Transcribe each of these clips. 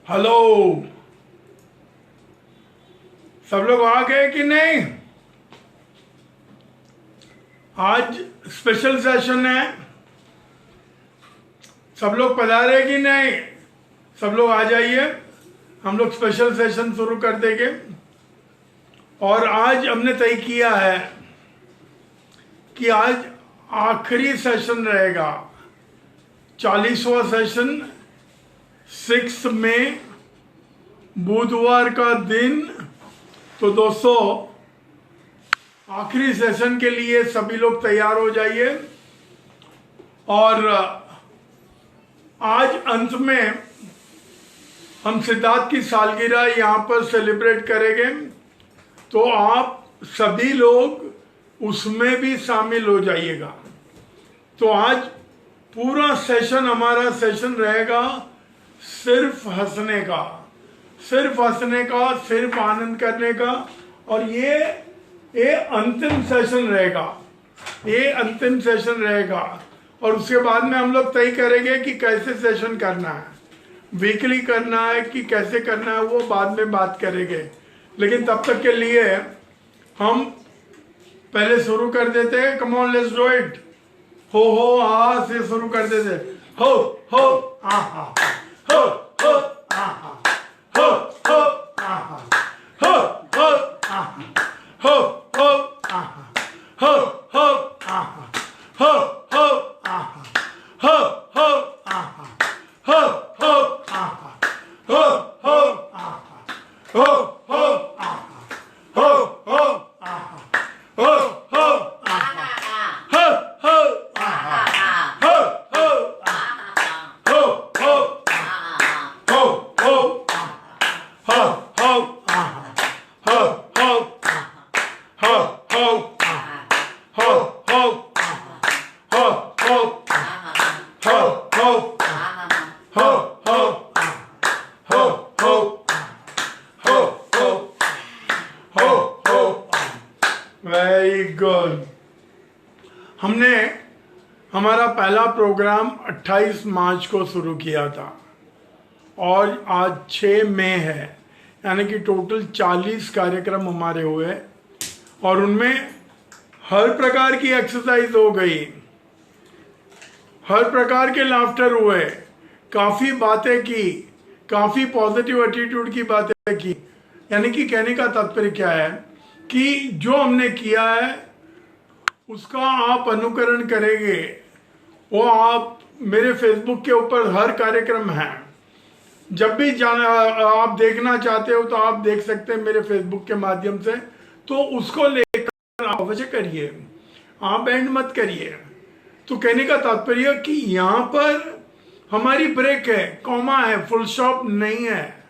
Hello, सब लोग आ गए कि नहीं? आज स्पेशल सेशन है। सब लोग पधारे कि नहीं? सब लोग आ जाइए, हम लोग स्पेशल सेशन शुरू कर देंगे। और आज हमने तय किया है कि आज आखिरी सेशन रहेगा, 40वां सेशन, 6 मई, बुधवार का दिन। तो दोस्तों, आखिरी सेशन के लिए सभी लोग तैयार हो जाइए। और आज अंत में हम सिद्धार्थ की सालगिरह यहाँ पर सेलिब्रेट करेंगे, तो आप सभी लोग उसमें भी शामिल हो जाइएगा। तो आज पूरा सेशन, हमारा सेशन रहेगा सिर्फ हंसने का, सिर्फ हंसने का, सिर्फ आनंद करने का। और ये अंतिम सेशन रहेगा, ये अंतिम सेशन रहेगा। और उसके बाद में हम लोग तय करेंगे कि कैसे सेशन करना है, वीकली करना है कि कैसे करना है, वो बाद में बात करेंगे। लेकिन तब तक के लिए हम पहले शुरू कर देते हैं। कम ऑन, लेट्स डू इट। हो आ से शुरू कर देते। हो आ हा, हो आ हा, हो आ हा, हो आ हा, हो आ हा, हो आ हा, हो आ हा, हो आ हा, हो आ हा, हो आ हा, हो आ हा, हो आ हा, हो आ वेरी गुड। हमने हमारा पहला प्रोग्राम 28 मार्च को शुरू किया था और आज 6 मई है, यानी कि टोटल 40 कार्यक्रम हमारे हुए। और उनमें हर प्रकार की एक्सरसाइज हो गई, हर प्रकार के लाफ्टर हुए, काफ़ी बातें की, काफ़ी पॉजिटिव एटीट्यूड की बातें की। यानी कि कहने का तात्पर्य क्या है कि जो हमने किया है उसका आप अनुकरण करेंगे। वो आप मेरे फेसबुक के ऊपर हर कार्यक्रम है, जब भी जाना आप देखना चाहते हो तो आप देख सकते हैं मेरे फेसबुक के माध्यम से। तो उसको लेकर आप अवश्य करिए, आप एंड मत करिए। तो कहने का तात्पर्य कि यहाँ पर हमारी ब्रेक है, कॉमा है, फुल स्टॉप नहीं है।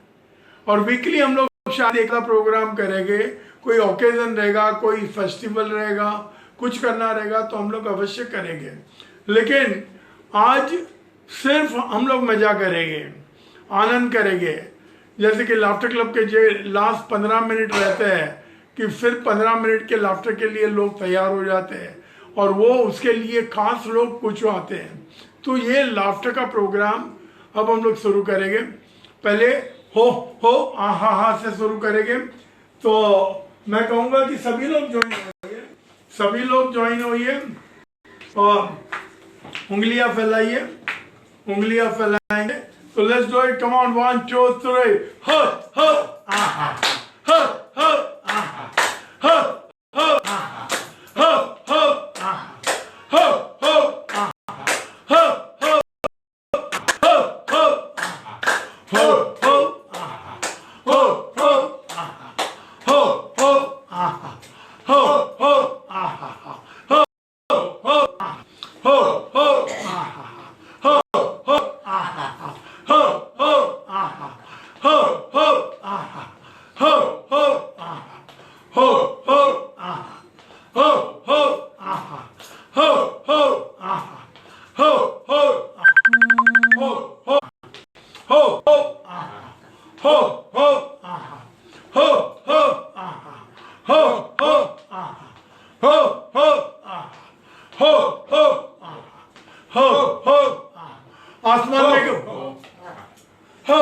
और वीकली हम लोग शायद एक प्रोग्राम करेंगे, कोई ओकेजन रहेगा, कोई फेस्टिवल रहेगा, कुछ करना रहेगा तो हम लोग अवश्य करेंगे। लेकिन आज सिर्फ हम लोग मजा करेंगे, आनंद करेंगे। जैसे कि लाफ्टर क्लब के जो लास्ट 15 मिनट रहते हैं कि फिर 15 मिनट के लाफ्टर के लिए लोग तैयार हो जाते हैं और वो उसके लिए खास लोग कुछ आते हैं। तो ये लाफ्टर का प्रोग्राम अब हम लोग शुरू करेंगे। पहले हो हा से शुरू करेंगे। तो मैं कहूँगा कि सभी लोग ज्वाइन होइए, सभी लोग ज्वाइन होइए और उंगलियां फैलाइए, उंगलियां फैलाएंगे। तो let's do it, come on, 1 2 3। हो आहा, हो आहा, हो आहा, हो आहा, हो आहा, हो आसमान में हो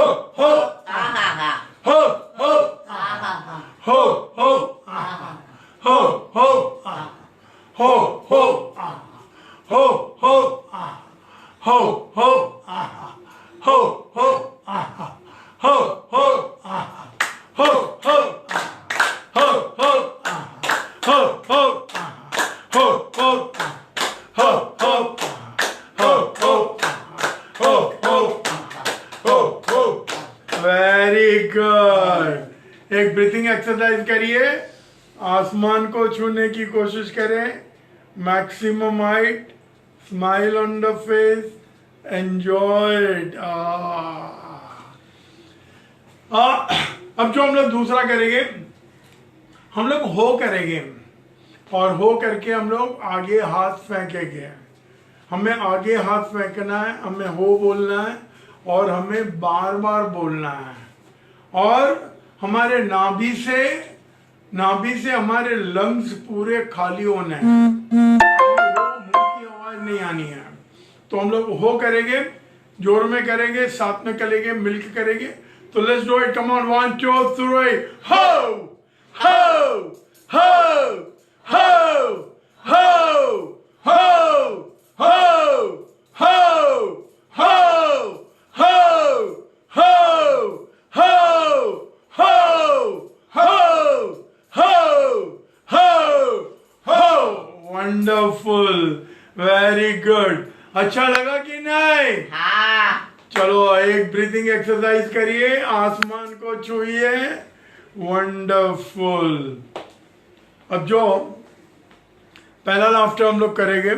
वेरी गुड। एक ब्रीथिंग एक्सरसाइज करिए, आसमान को छूने की कोशिश करें, maximum height, smile on the face, enjoy it. अब जो हम लोग दूसरा करेंगे, हम लोग हो करेंगे और हो करके हम लोग आगे हाथ फेंकेंगे। हमें आगे हाथ फेंकना है, हमें हो बोलना है और हमें बार बार बोलना है। और हमारे नाभि से हमारे लंग्स पूरे खाली होने हैं, मुंह की आवाज नहीं आनी है। तो हम लोग हो करेंगे, जोर में करेंगे, साथ में करेंगे, मिलकर करेंगे। तो let's do it, come on, 1 2 3 हो हो हो हो हो हो हो हो हो हो हो हो हो। Wonderful, very good. अच्छा लगा कि नहीं? हाँ। चलो एक ब्रीथिंग एक्सरसाइज करिए, आसमान को छूइए। वंडरफुल। अब जो पहला लाफ्टर हम लोग करेंगे,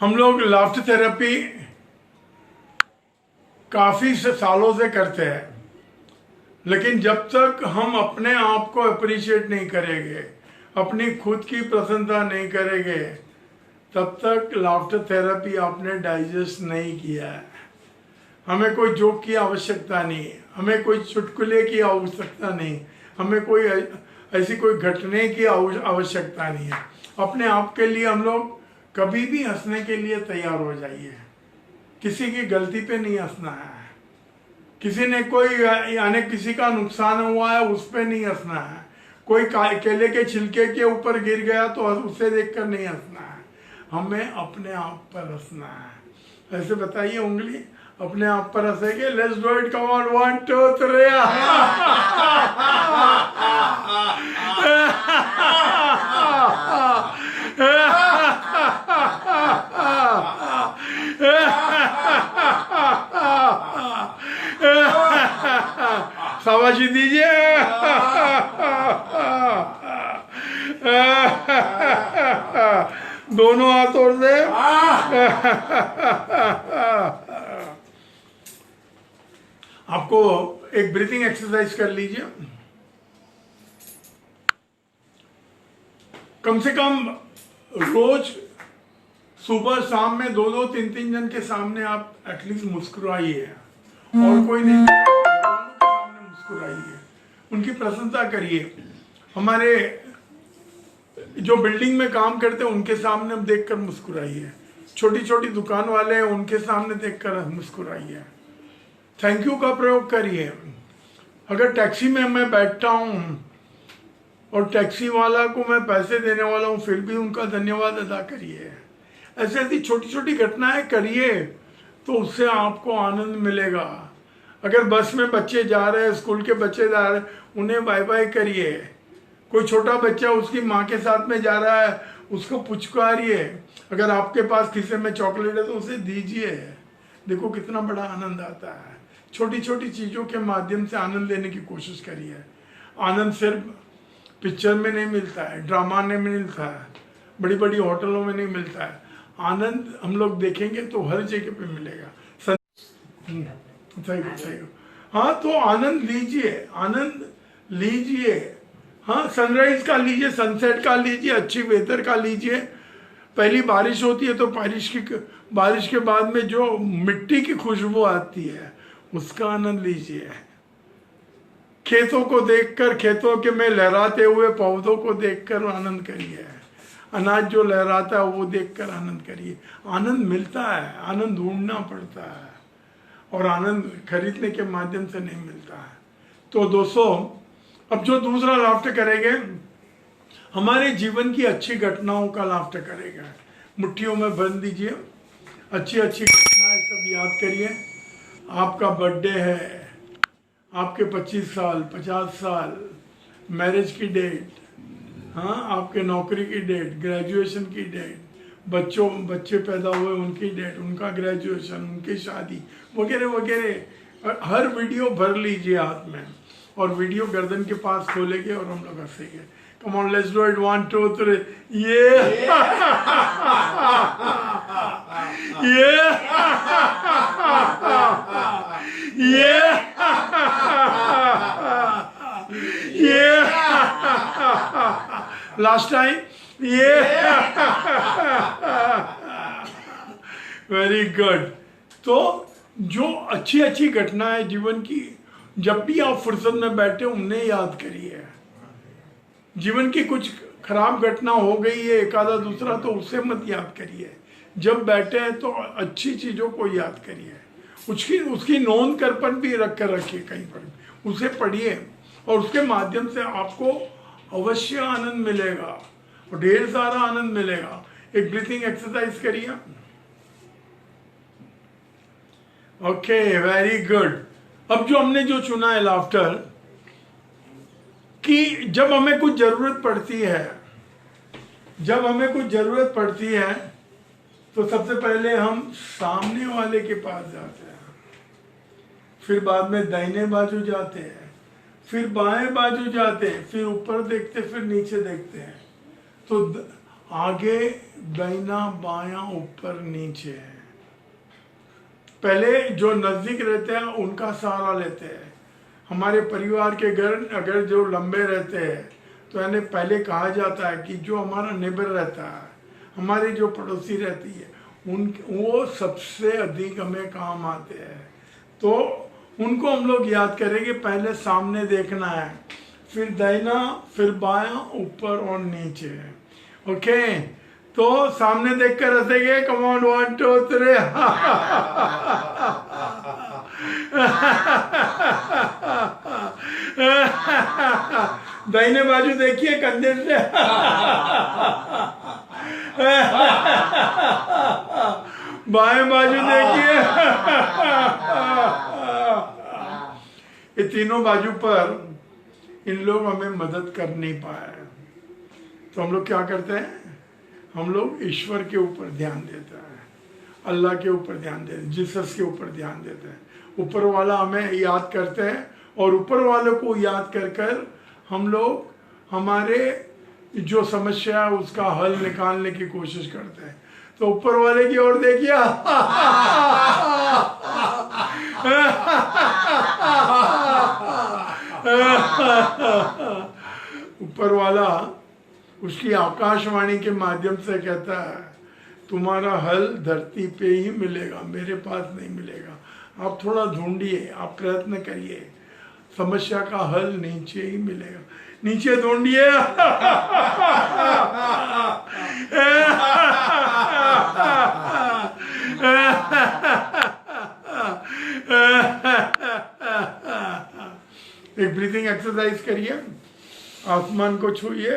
हम लोग लाफ्टर थेरेपी काफी सालों से करते हैं, लेकिन जब तक हम अपने आप को अप्रिशिएट नहीं करेंगे, अपनी खुद की प्रशंसा नहीं करेंगे, तब तक लाफ्टर थेरेपी आपने डाइजेस्ट नहीं किया है। हमें कोई जोक की आवश्यकता नहीं, हमें कोई चुटकुले की आवश्यकता नहीं, हमें कोई ऐसी कोई घटने की आवश्यकता नहीं है। अपने आप के लिए हम लोग कभी भी हंसने के लिए तैयार हो जाइए। किसी की गलती पे नहीं हंसना है, किसी ने कोई यानी किसी का नुकसान हुआ है उस पे नहीं हंसना है, कोई केले के छिलके के ऊपर गिर गया तो उसे देखकर नहीं हंसना है, हमें अपने आप पर हंसना है। ऐसे बताइए, उंगली अपने आप पर हंसेंगे। Let's do it, come on, 1 2 3। शाबाशी दीजिए। दोनों हाथों से। आपको एक ब्रीथिंग एक्सरसाइज कर लीजिए, कम से कम रोज सुबह शाम में 2 2 3 3 जन के सामने आप एटलीस्ट मुस्कुराइए, और कोई नहीं सामने मुस्कुराइए, उनकी प्रशंसा करिए। हमारे जो बिल्डिंग में काम करते हैं उनके सामने देखकर मुस्कुराइए, छोटी छोटी दुकान वाले हैं उनके सामने देखकर मुस्कुराइए, थैंक यू का प्रयोग करिए। अगर टैक्सी में मैं बैठता हूँ और टैक्सी वाला को मैं पैसे देने वाला हूँ, फिर भी उनका धन्यवाद अदा करिए। ऐसी ऐसी छोटी छोटी घटनाएं करिए तो उससे आपको आनंद मिलेगा। अगर बस में बच्चे जा रहे हैं, स्कूल के बच्चे जा रहे हैं, उन्हें बाय बाय करिए। कोई छोटा बच्चा उसकी माँ के साथ में जा रहा है, उसको पुचकारिए। अगर आपके पास खिस्से में चॉकलेट है तो उसे दीजिए, देखो कितना बड़ा आनंद आता है। छोटी छोटी चीज़ों के माध्यम से आनंद लेने की कोशिश करिए। आनंद सिर्फ पिक्चर में नहीं मिलता है, ड्रामा में नहीं मिलता है, बड़ी बड़ी होटलों में नहीं मिलता है। आनंद हम लोग देखेंगे तो हर जगह पे मिलेगा। सही। हाँ, तो आनंद लीजिए, आनंद लीजिए। हाँ, सनराइज का लीजिए, सनसेट का लीजिए, अच्छी वेदर का लीजिए। पहली बारिश होती है तो बारिश के बाद में जो मिट्टी की खुशबू आती है उसका आनंद लीजिए। खेतों को देखकर, खेतों के में लहराते हुए पौधों को देखकर आनंद करिए। अनाज जो लहराता है वो देखकर आनंद करिए। आनंद मिलता है, आनंद ढूंढना पड़ता है, और आनंद खरीदने के माध्यम से नहीं मिलता है। तो दोस्तों, अब जो दूसरा लाफ्टर करेंगे, हमारे जीवन की अच्छी घटनाओं का लाफ्टर करेंगे। मुट्ठियों में बंद दीजिए, अच्छी अच्छी घटनाएं सब याद करिए। आपका बर्थडे है, आपके 25 साल 50 साल, मैरिज की डेट, हाँ, आपके नौकरी की डेट, ग्रेजुएशन की डेट, बच्चे पैदा हुए उनकी डेट, उनका ग्रेजुएशन, उनकी शादी वगैरह वगैरह, हर वीडियो भर लीजिए हाथ में और वीडियो गर्दन के पास खोलेंगे और हम लोग हंसेंगे। Come on, let's do it, 1 2 3, ये ये लास्ट टाइम, ये वेरी गुड। तो जो अच्छी अच्छी घटना है जीवन की, जब भी आप फुर्सत में बैठे उन्हें याद करिए। जीवन की कुछ खराब घटना हो गई है एक आधा दूसरा, तो उसे मत याद करिए। जब बैठे हैं तो अच्छी चीजों को याद करिए, उसकी नोंद करपन भी रख कर रखिए कहीं पर, उसे पढ़िए और उसके माध्यम से आपको अवश्य आनंद मिलेगा और ढेर सारा आनंद मिलेगा। एक ब्रीथिंग एक्सरसाइज करिए। Okay, very good. अब जो हमने जो चुना है लाफ्टर, कि जब हमें कुछ जरूरत पड़ती है, जब हमें कुछ जरूरत पड़ती है तो सबसे पहले हम सामने वाले के पास जाते हैं, फिर बाद में दाहिने बाजू जाते हैं, फिर बाएं बाजू जाते हैं, फिर ऊपर देखते, फिर नीचे देखते हैं। तो आगे दाहिना बायां ऊपर नीचे है। पहले जो नजदीक रहते हैं उनका सहारा लेते हैं। हमारे परिवार के घर अगर जो लंबे रहते हैं तो यानी पहले कहा जाता है कि जो हमारा नेबर रहता है, हमारी जो पड़ोसी रहती है, वो सबसे अधिक हमें काम आते हैं। तो उनको हम लोग याद करेंगे। पहले सामने देखना है, फिर दाहिना, फिर बायां, ऊपर और नीचे। ओके, तो सामने देखकर हंसेंगे। Come on, 1 2 3। दाहिने बाजू देखिए कंधे से। बाएं बाजू देखिए। ये तीनों बाजू पर इन लोग हमें मदद कर नहीं पाए, तो हम लोग क्या करते हैं? हम लोग ईश्वर के ऊपर ध्यान देते हैं, अल्लाह के ऊपर ध्यान देते हैं, जीसस के ऊपर ध्यान देते हैं। ऊपर वाला हमें याद करते हैं और ऊपर वाले को याद कर कर हम लोग हमारे जो समस्या है उसका हल निकालने की कोशिश करते हैं। तो ऊपर वाले की ओर देखिए। ऊपर वाला उसकी आकाशवाणी के माध्यम से कहता है, तुम्हारा हल धरती पे ही मिलेगा, मेरे पास नहीं मिलेगा। आप थोड़ा ढूंढिए, आप प्रयत्न करिए, समस्या का हल नीचे ही मिलेगा। नीचे ढूंढिए। एक ब्रीथिंग एक्सरसाइज करिए। आसमान को छूइए,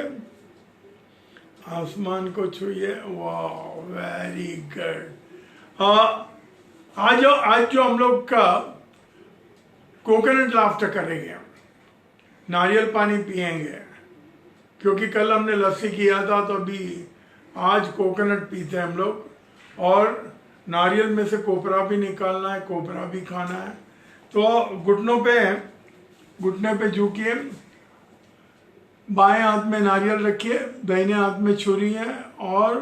आसमान को छूइए। वाह, वेरी गुड। आज जो हम लोग का कोकोनट लाफ्टर करेंगे, नारियल पानी पिएंगे, क्योंकि कल हमने लस्सी किया था, तो अभी आज कोकोनट पीते हैं हम लोग। और नारियल में से कोपरा भी निकालना है, कोपरा भी खाना है। तो घुटने पे झुकिए, बाएं हाथ में नारियल रखिए, दाहिने हाथ में छुरी है और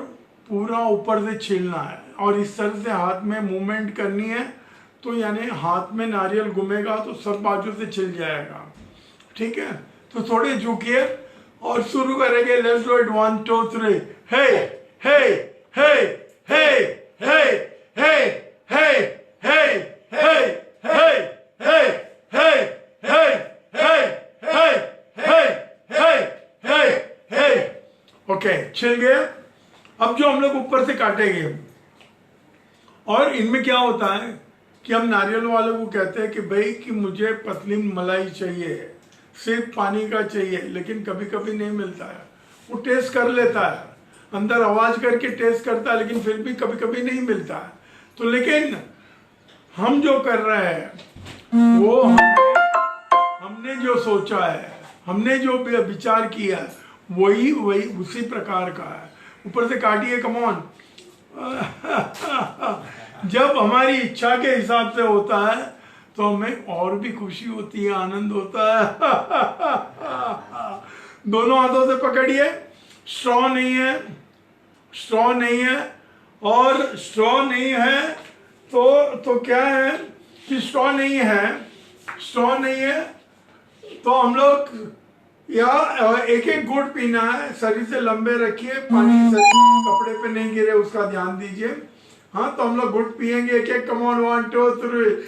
पूरा ऊपर से छीलना है और इस तरह से हाथ में मूवमेंट करनी है। तो यानी हाथ में नारियल घूमेगा तो सब बाजू से छिल जाएगा। ठीक है, तो थोड़े झुकिए और शुरू करेंगे। Let's do it, 1 2 3। हे हे हे हे हे हे हे हे हे हे हे हे हे। ओके, छिल गए। अब जो हम लोग ऊपर से काटेंगे, और इनमें क्या होता है कि हम नारियल वालों को कहते हैं कि भाई कि मुझे पतली मलाई चाहिए, सिर्फ पानी का चाहिए, लेकिन कभी कभी नहीं मिलता है। वो टेस्ट कर लेता है, अंदर आवाज करके टेस्ट करता है, लेकिन फिर भी कभी कभी नहीं मिलता है। तो लेकिन हम जो कर रहे हैं वो हमने जो सोचा है, हमने जो विचार किया है, वही उसी प्रकार का है। ऊपर से काटिए, कम ऑन। जब हमारी इच्छा के हिसाब से होता है तो हमें और भी खुशी होती है, आनंद होता है। दोनों हाथों से पकड़िए, स्ट्रॉ नहीं है, स्ट्रॉ नहीं है, और स्ट्रॉ नहीं है तो क्या है कि स्ट्रॉ नहीं है, स्ट्रॉ नहीं है तो हम लोग या एक एक घूंट पीना है, शरीर से लंबे रखिए, पानी कपड़े पे नहीं गिरे उसका ध्यान दीजिए। हाँ, तो हम लोग घुट पिएंगे एक एक। कम ऑन, 1 2 3,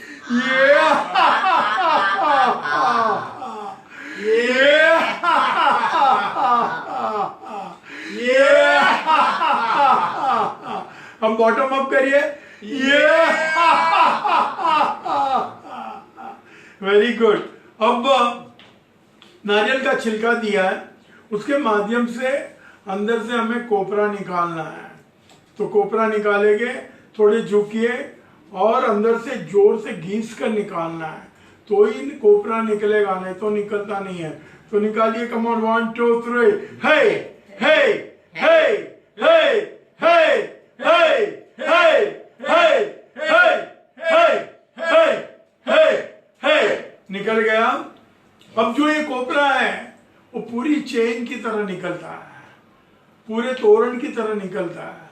हम बॉटम अप करिए, वेरी गुड। अब नारियल का छिलका दिया है, उसके माध्यम से अंदर से हमें कोपरा निकालना है। तो कोपरा निकालेंगे, थोड़े झुकिए और अंदर से जोर से घीस कर निकालना है, तो ही कोपरा निकलेगा, नहीं तो निकलता नहीं है। तो निकालिए, कम ऑन, 1 2 3, हे हे हे हे हे हे हे हे हे हे हे, निकल गया। अब जो ये कोपरा है वो पूरी चेन की तरह निकलता है, पूरे तोरण की तरह निकलता है,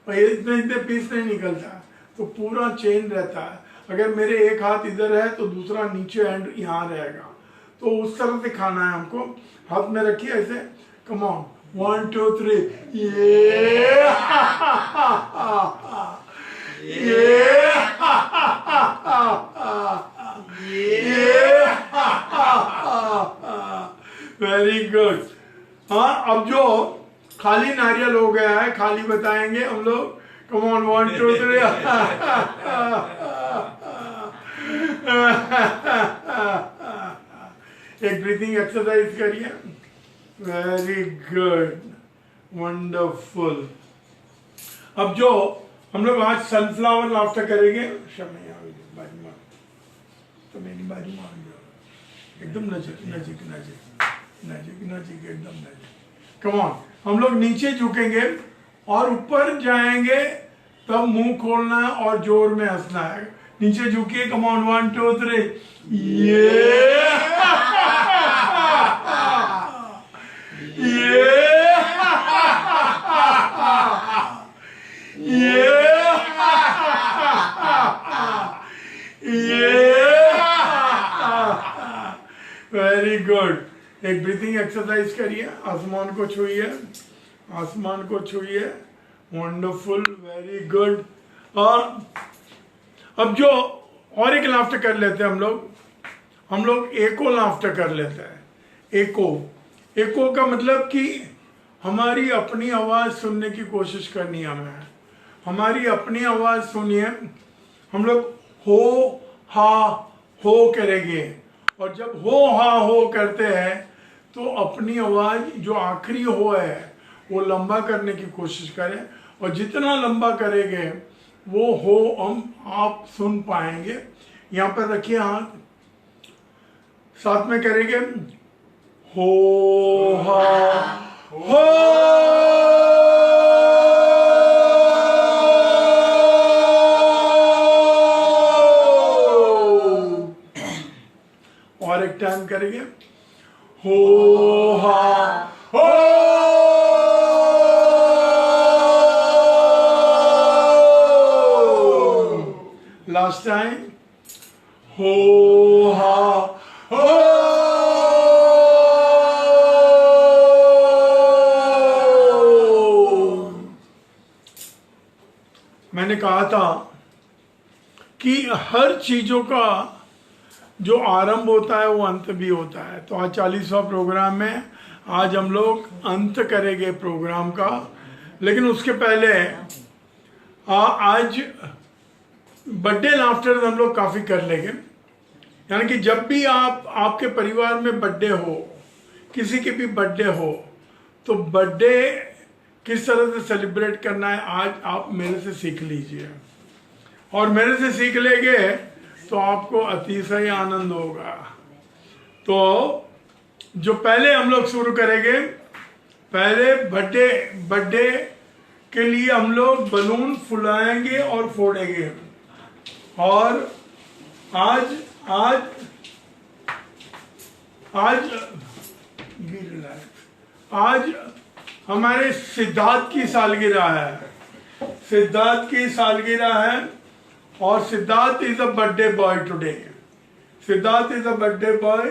और ये इतने इतने पीस नहीं निकलता, तो पूरा चेन रहता है। अगर मेरे एक हाथ इधर है तो दूसरा नीचे एंड यहाँ रहेगा, तो उस तरह से खाना है हमको। हाथ में रखिए ऐसे, कम ऑन, 1 2 3, वेरी गुड। हाँ, अब जो खाली नारियल हो गया है, खाली बताएंगे हम लोग। कम ऑन, 1 2 3, एक ब्रीथिंग एक्सरसाइज करिए। Very good, wonderful. अब जो हम लोग आज सनफ्लावर लाफ्टर करेंगे, बारी मार, तो मेरी बारी मार, एकदम नजीक नजीक नजीक नजीक नजीक, एकदम नजीक। कम ऑन, हम लोग नीचे झुकेंगे और ऊपर जाएंगे, तब मुंह खोलना है और जोर में हंसना है। नीचे झुकिए, कम ऑन, 1 2 3, वेरी गुड। एक ब्रीथिंग एक्सरसाइज करिए, आसमान को छूइए, आसमान को छूइए, वंडरफुल, वेरी गुड। और अब जो और एक लाफ्टर कर लेते हैं हम लोग एको लाफ्टर कर लेते हैं। एको, एको का मतलब कि हमारी अपनी आवाज सुनने की कोशिश करनी है हमें, हमारी अपनी आवाज सुनिए। हम लोग हो हा हो करेंगे, और जब हो हा हो करते हैं तो अपनी आवाज जो आखिरी हो है वो लंबा करने की कोशिश करें, और जितना लंबा करेंगे वो हो हम आप सुन पाएंगे। यहाँ पर रखिए हाथ, साथ में करेंगे, हो हा हो, और एक टाइम करेंगे, हो हा हो, लास्ट टाइम, हो हा हो। मैंने कहा था कि हर चीजों का जो आरंभ होता है वो अंत भी होता है। तो आज 40वां प्रोग्राम है, आज हम लोग अंत करेंगे प्रोग्राम का, लेकिन उसके पहले आज बर्थडे लाफ्टर हम लोग काफी कर लेंगे। यानी कि जब भी आपके परिवार में बर्थडे हो, किसी के भी बर्थडे हो, तो बर्थडे किस तरह से सेलिब्रेट करना है आज आप मेरे से सीख लीजिए, और मेरे से सीख लेंगे तो आपको अतिशय आनंद होगा। तो जो पहले हम लोग शुरू करेंगे, पहले बर्थडे के लिए हम लोग बलून फुलाएंगे और फोड़ेंगे, और आज आज आज आज हमारे सिद्धार्थ की सालगिरह है। सिद्धार्थ की सालगिरह है और Siddharth is a birthday boy today. Siddharth is a birthday boy.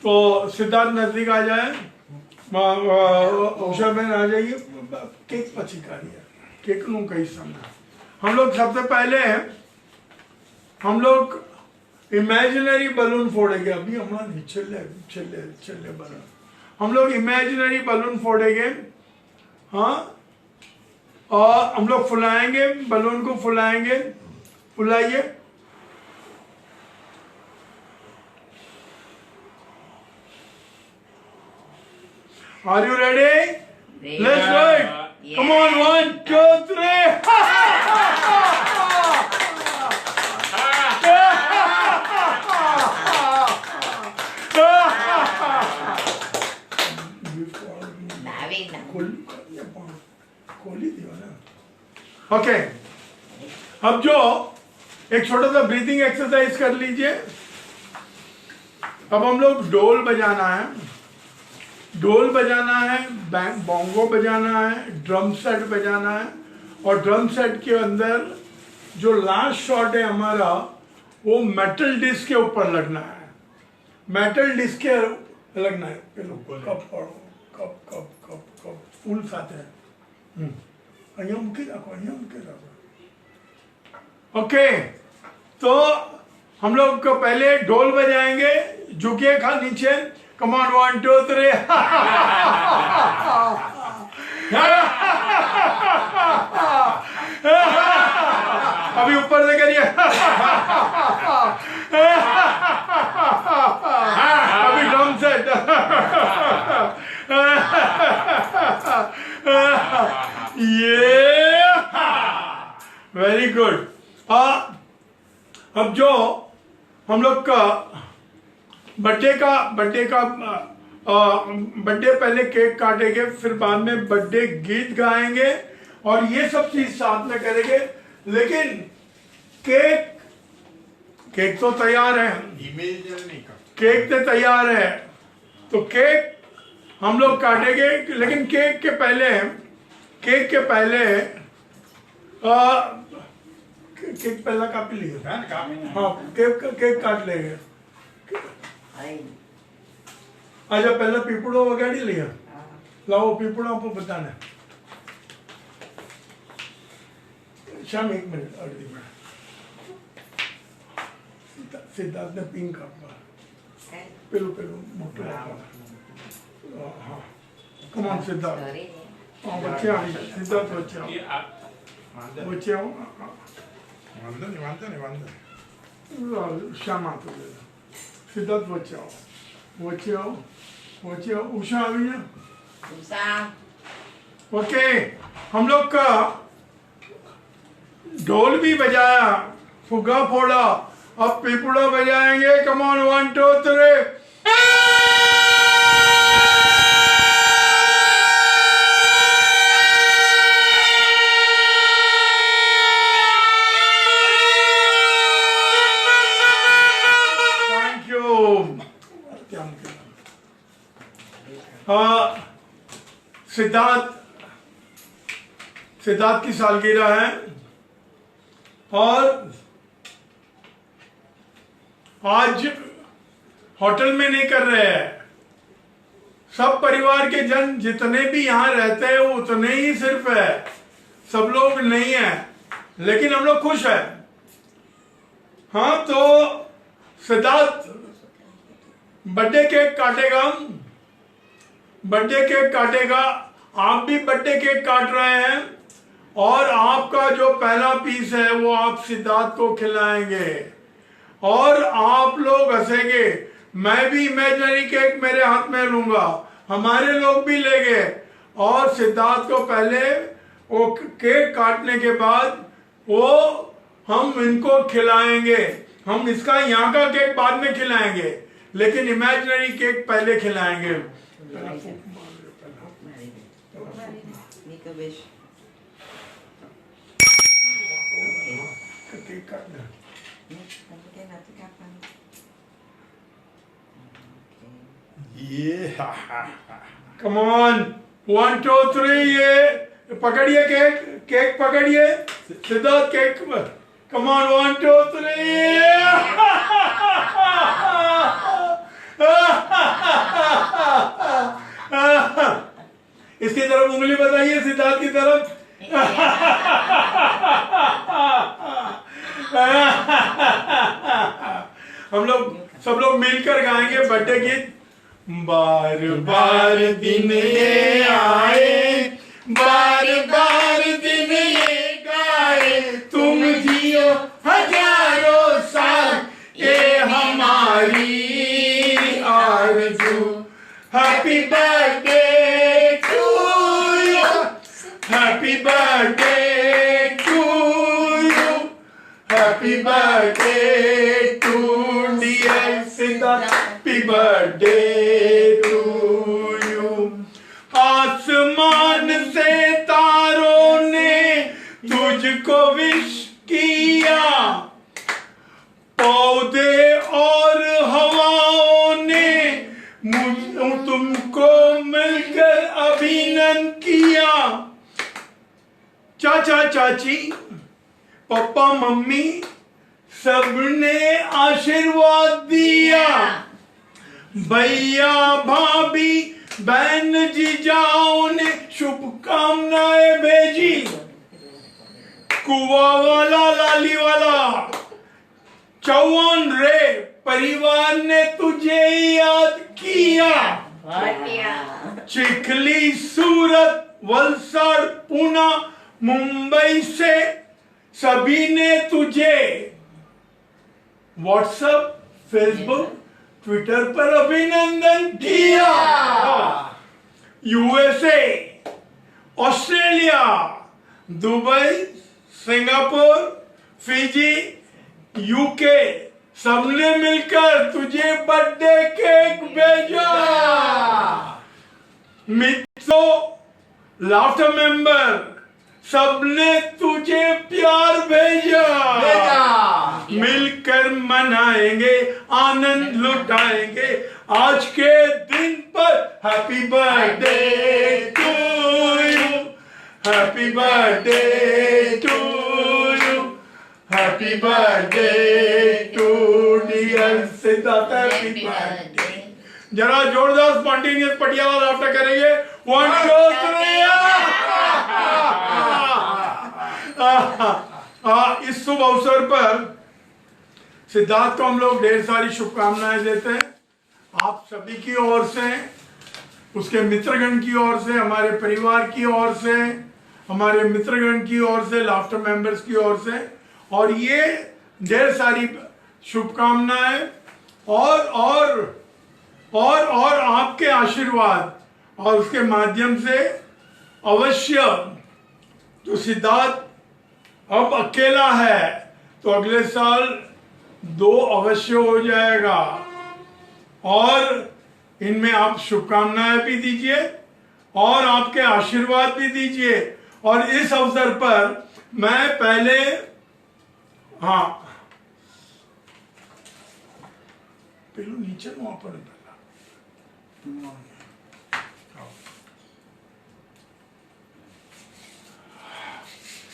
तो सिद्धार्थ नजदीक आ जाए, उषा बहन आ जाइए। केक पची का केक नू कई समय हम लोग सबसे पहले हम लोग इमेजिनरी बलून फोड़ेंगे। अभी हमारे चले बलून हम लोग इमेजिनरी बलून फोड़ेंगे। हाँ, और हम लोग फुलाएंगे, बलून को फुलाएंगे। फुलाइए। Are you ready? Let's do it. Yeah. Come on, 1, 2, 3. Okay, अब जो एक छोटा सा ब्रीथिंग एक्सरसाइज कर लीजिए। अब हम लोग डोल बजाना है, ढोल बजाना है, बोंगो बजाना है, ड्रम सेट बजाना है। और ड्रम सेट के अंदर जो लास्ट शॉट है हमारा, वो मेटल डिस्क के ऊपर लगना है। मेटल डिस्क के लगना है। कब पढ़ो, कब कब कब कब फुल साथ है। ओके, तो हम लोग को पहले ढोल बजाएंगे, झुकिए खा नीचे। Come on, 1, 2, 3. अभी ऊपर से करिए। अभी ड्रम सेट। ये वेरी गुड। अब जो हम लोग का बर्थडे पहले केक काटेंगे, फिर बाद में बर्थडे गीत गाएंगे और ये सब चीज साथ में करेंगे। लेकिन केक तो तैयार है, केक तो तैयार है, तो केक हम लोग काटेंगे। लेकिन केक के पहले केक पहला काट लिया। हाँ, केक काट लेंगे। अच्छा, पहले पीपड़ो वगाड़ी लिया। लाओ पीपड़ो आपको बताना। शाम 1 मिनट अर्धी मिनट। सिद्धार्थ ने पिंक आपका पेलो मोटो। हाँ, कम ऑन सिद्धार्थ। हाँ, बच्चे आए। सिद्धार्थ बच्चे आओ। श्याम आता है। सिद्धार्थ बच्चे आओ। उषा अभी ना। ओके, हम लोग का ढोल भी बजाया, फुग्गा फोड़ा, अब पिपड़ा बजाएंगे। कम ऑन, 1, 2, 3। सिद्धार्थ की सालगिरह है और आज होटल में नहीं कर रहे हैं। सब परिवार के जन जितने भी यहां रहते हैं वो उतने ही सिर्फ है, सब लोग नहीं है, लेकिन हम लोग खुश है। हाँ, तो सिद्धार्थ बर्थडे केक काटेगा। आप भी बर्थडे केक काट रहे हैं और आपका जो पहला पीस है वो आप सिद्धार्थ को खिलाएंगे और आप लोग हंसेंगे। मैं भी इमेजिनरी केक मेरे हाथ में लूंगा, हमारे लोग भी लेंगे और सिद्धार्थ को पहले वो केक काटने के बाद वो हम इनको खिलाएंगे। हम इसका यहाँ का केक बाद में खिलाएंगे, लेकिन इमेजिनरी केक पहले खिलाएंगे। केक काटना ये कम ऑन 1 2 3 ये पकड़िए केक केक पकड़िए सिद्धार्थ केक कम ऑन 1 2 3 इसकी तरफ उंगली बताइए सिद्धार्थ की तरफ हम लोग सब लोग मिलकर गाएंगे बर्थडे गीत बार बार दिन ये आए बार बार दिन ये गाए तुम जियो हजारों साल ये हमारी आरज़ू happy birthday to you happy birthday to you happy birthday to dear Siddharth happy birthday आसमान से तारों ने तुझको विश किया पौधे और हवाओं ने तुमको मिलकर अभिनंदन किया चाचा चाची पापा मम्मी सबने आशीर्वाद दिया भैया भाभी बहन जीजाओं ने शुभकामनाएं भेजी कुआ वाला लाली वाला चौवन रे परिवार ने तुझे याद किया चिखली सूरत वलसाड़ पुणे मुंबई से सभी ने तुझे व्हाट्सएप फेसबुक ट्विटर पर अभिनंदन किया USA Australia Dubai Singapore Fiji UK सबने मिलकर तुझे बर्थडे केक भेजा मित्रों लाफ्टर मेंबर सबने तुझे प्यार भेजा मिलकर मनाएंगे आनंद लुटाएंगे आज के दिन पर happy birthday to you happy birthday to you happy birthday to dear Siddharth happy birthday जरा जोरदार स्पॉन्टेनियस पटियाला लाफ्टर करेंगे 1 2 3 इस शुभ अवसर पर सिद्धार्थ को हम लोग ढेर सारी शुभकामनाएं देते हैं आप सभी की ओर से उसके मित्रगण की ओर से हमारे परिवार की ओर से हमारे मित्रगण की ओर से लाफ्टर मेंबर्स की ओर से और ये ढेर सारी शुभकामनाएं और आपके आशीर्वाद और उसके माध्यम से अवश्य जो सिद्धार्थ अब अकेला है तो अगले साल 2 अवश्य हो जाएगा और इनमें आप शुभकामनाएं भी दीजिए और आपके आशीर्वाद भी दीजिए और इस अवसर पर मैं पहले पेलू नीचे वहां पर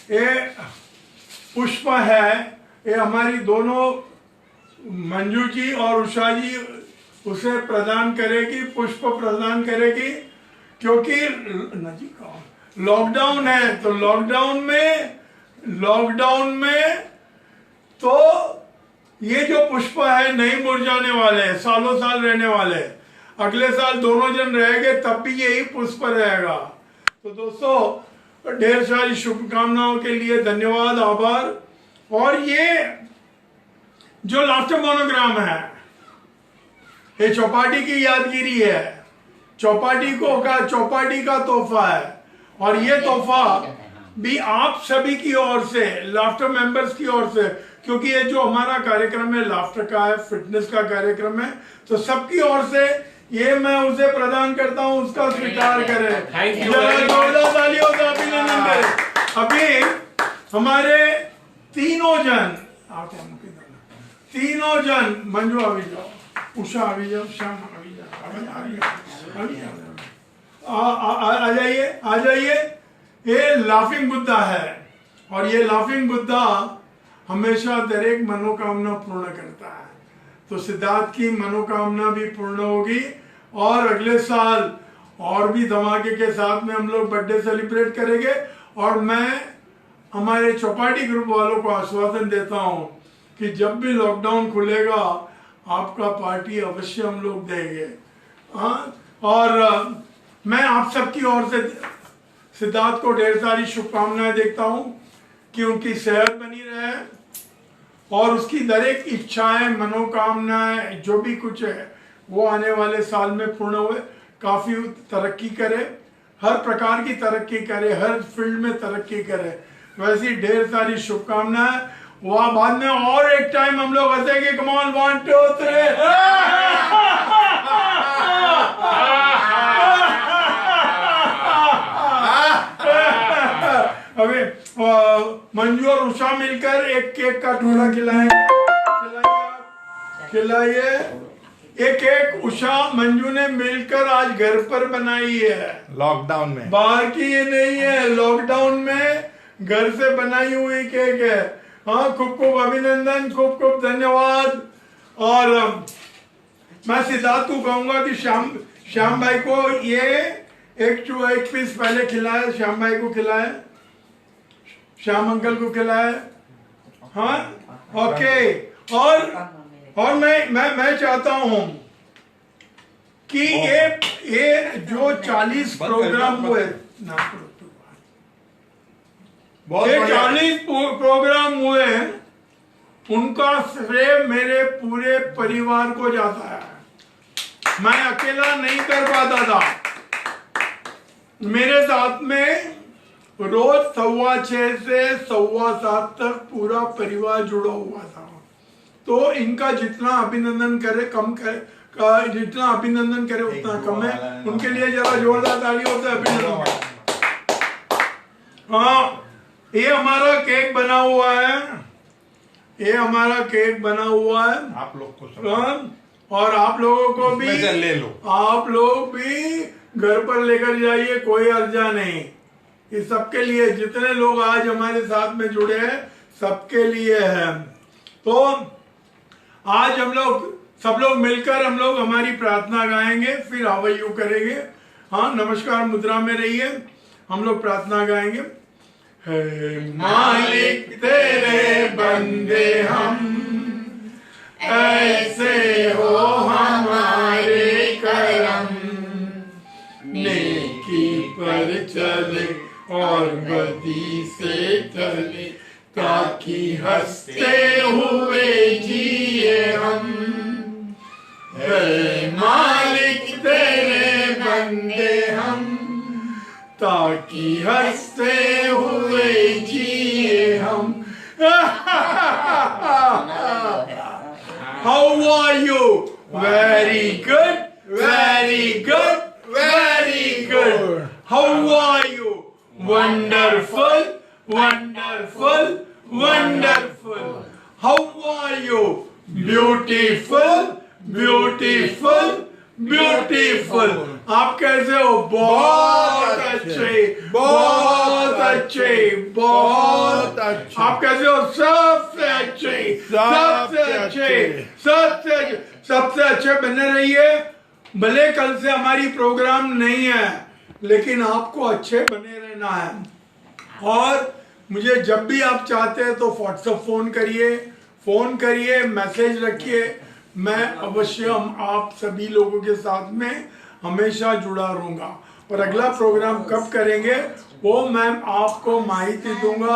ये पुष्प है ये हमारी दोनों मंजू जी और उषा जी उसे प्रदान करेगी पुष्प प्रदान करेगी क्योंकि लॉकडाउन है तो लॉकडाउन में तो ये जो पुष्प है नहीं मुरझाने वाले हैं सालों साल रहने वाले हैं अगले साल दोनों जन रहेंगे तब भी यही पुष्प रहेगा तो दोस्तों ढेर सारी शुभकामनाओं के लिए धन्यवाद आभार और ये जो लाफ्टर मोनोग्राम है ये चौपाटी की यादगिरी है चौपाटी का तोहफा है और ये तोहफा भी आप सभी की ओर से लाफ्टर मेंबर्स की ओर से क्योंकि ये जो हमारा कार्यक्रम है लाफ्टर का है फिटनेस का कार्यक्रम है तो सबकी ओर से ये मैं उसे प्रदान करता हूं उसका स्वीकार करें जोरदार तालियों से अभिनंदन करें अभी हमारे तीनों जन तीनों जन, मंजू अभी जाओ, उषा अभी जाओ, श्याम अभी जाओ, आ जाइए, आ जाइए। ये लाफिंग बुद्धा है और ये लाफिंग बुद्धा हमेशा दरेक मनोकामना पूर्ण करता है। तो सिद्धार्थ की मनोकामना भी पूर्ण होगी और अगले साल और भी धमाके के साथ में हम लोग बर्थडे सेलिब्रेट करेंगे। और मैं हमारे चौपाटी ग्रुप वालों को आश्वासन देता हूं कि जब भी लॉकडाउन खुलेगा आपका पार्टी अवश्य हम लोग देंगे। और मैं आप सबकी ओर से सिद्धार्थ को ढेर सारी शुभकामनाएं देखता हूं कि उनकी सेहत बनी रहे और उसकी दरेक इच्छाएं, मनोकामनाएं, जो भी कुछ है वो आने वाले साल में पूर्ण हुए, काफी तरक्की करे, हर प्रकार की तरक्की करे, हर फील्ड में तरक्की करे। वैसी ढेर सारी शुभकामनाएं। वह बाद में और एक टाइम हम लोग हंसेंगे। Come on, 1 2 3। अभी मंजू और उषा मिलकर एक केक का टुकड़ा खिलाएंगे। खिलाइए। एक केक उषा मंजू ने मिलकर आज घर पर बनाई है, लॉकडाउन में, बाहर की ये नहीं है, लॉकडाउन में घर से बनाई हुई केक है। हाँ, खूब खूब अभिनंदन, खूब खूब धन्यवाद। और मैं सिद्धार्थ को कहूंगा कि श्याम भाई को ये एक पीस पहले खिलाए, श्याम भाई को खिलाए, श्याम अंकल को खिलाए। हाँ, ओके। और मैं चाहता हूं कि ये जो 40 प्रोग्राम हुए, ये 40 प्रोग्राम हुए, उनका श्रेय मेरे पूरे परिवार को जाता है। मैं अकेला नहीं कर पाता था। मेरे साथ में रोज 6:15 से 7:15 तक पूरा परिवार जुड़ा हुआ था। तो इनका जितना अभिनंदन करे कम करे, जितना अभिनंदन करे उतना कम है। उनके लिए जरा जोरदार ताली होता है, अभिनंदन। हाँ, ये हमारा केक बना हुआ है, ये हमारा केक बना हुआ है। आप लोग को और आप लोगों को भी ले लो, आप लोग भी घर पर लेकर जाइए, कोई अर्जा नहीं। ये सबके लिए, जितने लोग आज हमारे साथ में जुड़े हैं सबके लिए है। तो आज हम लोग सब लोग मिलकर हम लोग हमारी प्रार्थना गाएंगे, फिर हाउ आर यू करेंगे। हाँ, नमस्कार मुद्रा में रहिए, हम लोग प्रार्थना गाएंगे। है मालिक तेरे बंदे हम, ऐसे हो हमारे करम, नेकी पर चले और बदी से चले, ताकि हंसते हुए जिए हम। है मालिक तेरे बंदे हम, ताकि हंसते हुए जिए हम। How are you? Very good, very good, very good. How are you? Wonderful, wonderful, wonderful. How are you? Beautiful, beautiful, beautiful. आप कैसे हो? बहुत अच्छे, बहुत अच्छे, बहुत अच्छे। आप कैसे हो? सबसे अच्छे, सबसे अच्छे, सबसे अच्छे, सबसे अच्छे बने रहिए। भले कल से हमारी प्रोग्राम नहीं है, लेकिन आपको अच्छे बने रहना है। और मुझे जब भी आप चाहते हैं तो व्हाट्सएप फोन करिए, मैसेज रखिए। मैं अवश्य आप सभी लोगों के साथ में हमेशा जुड़ा रहूंगा। और अगला प्रोग्राम कब करेंगे वो मैं आपको माहिती दूंगा,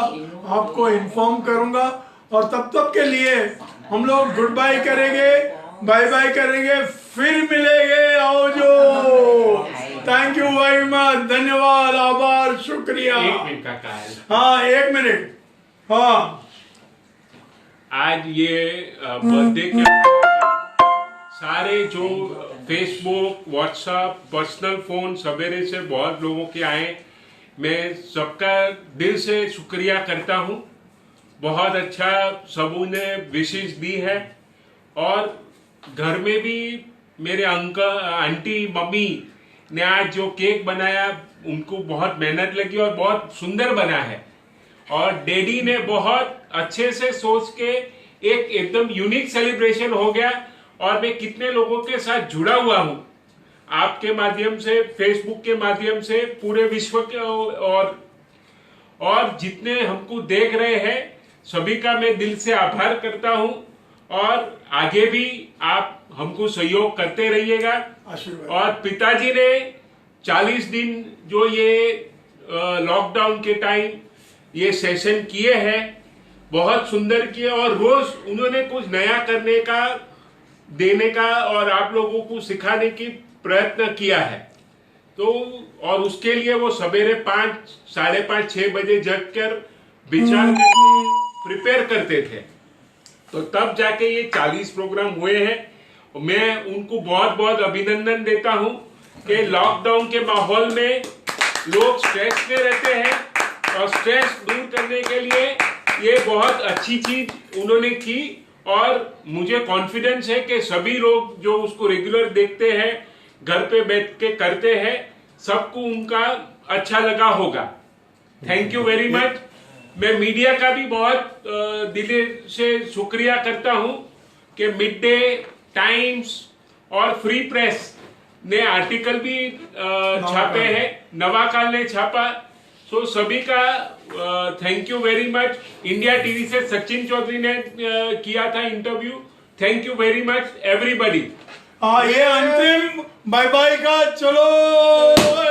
आपको इन्फॉर्म करूंगा। और तब तक के लिए हम लोग गुड बाय करेंगे, बाय बाय करेंगे, फिर मिलेंगे। आओ जो, थैंक यू वेरी मच, धन्यवाद, आभार, शुक्रिया। 1 मिनट का काल। हाँ, 1 मिनट। हाँ, आज ये बर्थडे के सारे जो फेसबुक, व्हाट्सएप, पर्सनल फोन सवेरे से बहुत लोगों के आए, मैं सबका दिल से शुक्रिया करता हूँ। बहुत अच्छा सबों ने विशेष दी है। और घर में भी मेरे अंकल आंटी मम्मी ने आज जो केक बनाया उनको बहुत मेहनत लगी और बहुत सुंदर बना है। और डैडी ने बहुत अच्छे से सोच के एक एकदम यूनिक सेलिब्रेशन हो गया। और मैं कितने लोगों के साथ जुड़ा हुआ हूं आपके माध्यम से, फेसबुक के माध्यम से, पूरे विश्व के और जितने हमको देख रहे हैं सभी का मैं दिल से आभार करता हूं। और आगे भी आप हमको सहयोग करते रहिएगा। आशीर्वाद। और पिताजी ने 40 दिन जो ये लॉकडाउन के टाइम ये सेशन किए हैं बहुत सुंदर किए, और रोज उन्होंने कुछ नया करने का, देने का और आप लोगों को सिखाने की प्रयत्न किया है। तो और उसके लिए वो सवेरे 5, 5:30, 6 बजे जगकर विचार करके प्रिपेयर करते थे। तो तब जाके ये 40 प्रोग्राम हुए हैं। मैं उनको बहुत बहुत अभिनंदन देता हूं कि लॉकडाउन के माहौल में लोग स्ट्रेस में रहते हैं और स्ट्रेस दूर करने के लिए ये बहुत अच्छी चीज उन्होंने की। और मुझे कॉन्फिडेंस है कि सभी लोग जो उसको रेगुलर देखते हैं, घर पे बैठ के करते हैं, सबको उनका अच्छा लगा होगा। Thank you very much. मैं मीडिया का भी बहुत दिल से शुक्रिया करता हूं कि मिड डे, टाइम्स और फ्री प्रेस ने आर्टिकल भी छापे हैं, नवाकाल ने छापा। सो सभी का thank you very much. India TV से सचिन चौधरी ने किया था interview. Thank you very much everybody. ये अंतिम बाय बाय का, चलो।